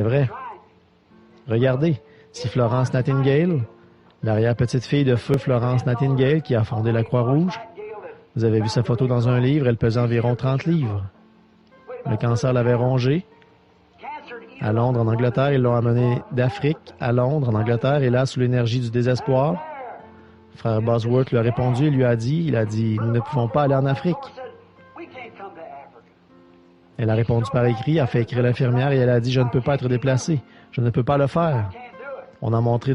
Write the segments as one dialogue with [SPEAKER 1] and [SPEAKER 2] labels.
[SPEAKER 1] C'est vrai. Regardez, si Florence Nightingale, l'arrière-petite-fille de feu Florence Nightingale qui a fondé la Croix-Rouge, vous avez vu sa photo dans un livre, elle pesait environ 30 livres. Le cancer l'avait rongée. À Londres, en Angleterre, ils l'ont amenée d'Afrique à Londres, en Angleterre, et là, sous l'énergie du désespoir, frère Bosworth lui a répondu et lui a dit, nous ne pouvons pas aller en Afrique. Elle a répondu par écrit, a fait écrire l'infirmière et elle a dit, je ne peux pas être déplacée, je ne peux pas le faire. On a montré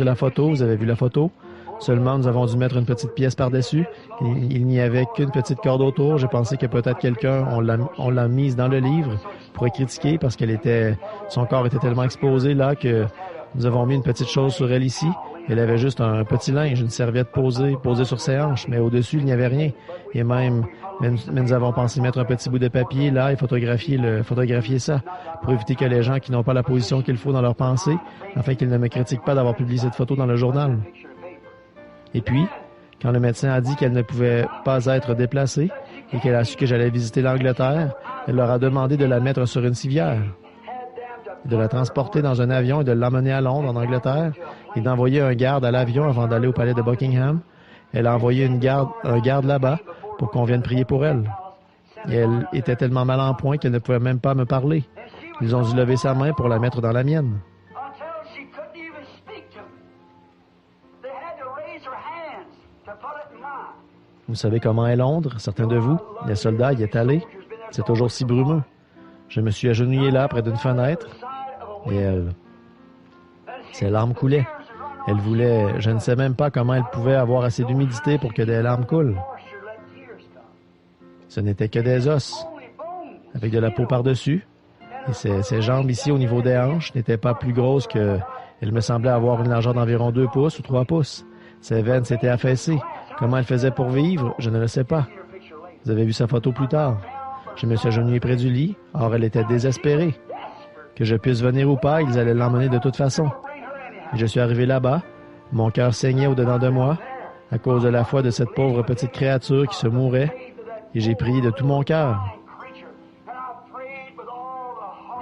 [SPEAKER 1] la photo, vous avez vu la photo. Seulement, nous avons dû mettre une petite pièce par-dessus. Il n'y avait qu'une petite corde autour. J'ai pensé que peut-être quelqu'un, on l'a mise dans le livre pour y critiquer parce son corps était tellement exposé là que nous avons mis une petite chose sur elle ici. Elle avait juste un petit linge, une serviette posée sur ses hanches, mais au-dessus, il n'y avait rien. Et mais nous avons pensé mettre un petit bout de papier là et photographier ça pour éviter que les gens qui n'ont pas la position qu'il faut dans leur pensée, afin qu'ils ne me critiquent pas d'avoir publié cette photo dans le journal. Et puis, quand le médecin a dit qu'elle ne pouvait pas être déplacée et qu'elle a su que j'allais visiter l'Angleterre, elle leur a demandé de la mettre sur une civière, de la transporter dans un avion et de l'emmener à Londres, en Angleterre, et d'envoyer un garde à l'avion avant d'aller au palais de Buckingham. Elle a envoyé un garde là-bas pour qu'on vienne prier pour elle. Et elle était tellement mal en point qu'elle ne pouvait même pas me parler. Ils ont dû lever sa main pour la mettre dans la mienne. Vous savez comment est Londres, certains de vous? Les soldats y est allés. C'est toujours si brumeux. Je me suis agenouillé là, près d'une fenêtre, et ses larmes coulaient. Elle voulait... Je ne sais même pas comment elle pouvait avoir assez d'humidité pour que des larmes coulent. Ce n'était que des os, avec de la peau par-dessus. Et ses jambes ici, au niveau des hanches, n'étaient pas plus grosses que... Elle me semblait avoir une largeur d'environ 2 pouces ou 3 pouces. Ses veines s'étaient affaissées. Comment elle faisait pour vivre, je ne le sais pas. Vous avez vu sa photo plus tard. Je me suis agenouillé près du lit. Or, elle était désespérée. Que je puisse venir ou pas, ils allaient l'emmener de toute façon. Et je suis arrivé là-bas. Mon cœur saignait au-dedans de moi, à cause de la foi de cette pauvre petite créature qui se mourait. Et j'ai prié de tout mon cœur.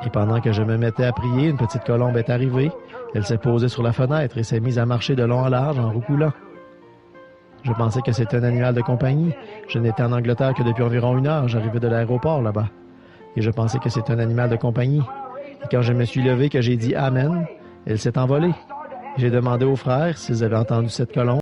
[SPEAKER 1] Et pendant que je me mettais à prier, une petite colombe est arrivée. Elle s'est posée sur la fenêtre et s'est mise à marcher de long en large en roucoulant. Je pensais que c'était un animal de compagnie. Je n'étais en Angleterre que depuis environ 1 heure. J'arrivais de l'aéroport là-bas. Et je pensais que c'était un animal de compagnie. Et quand je me suis levé, que j'ai dit « Amen », elle s'est envolée. J'ai demandé aux frères s'ils avaient entendu cette colombe.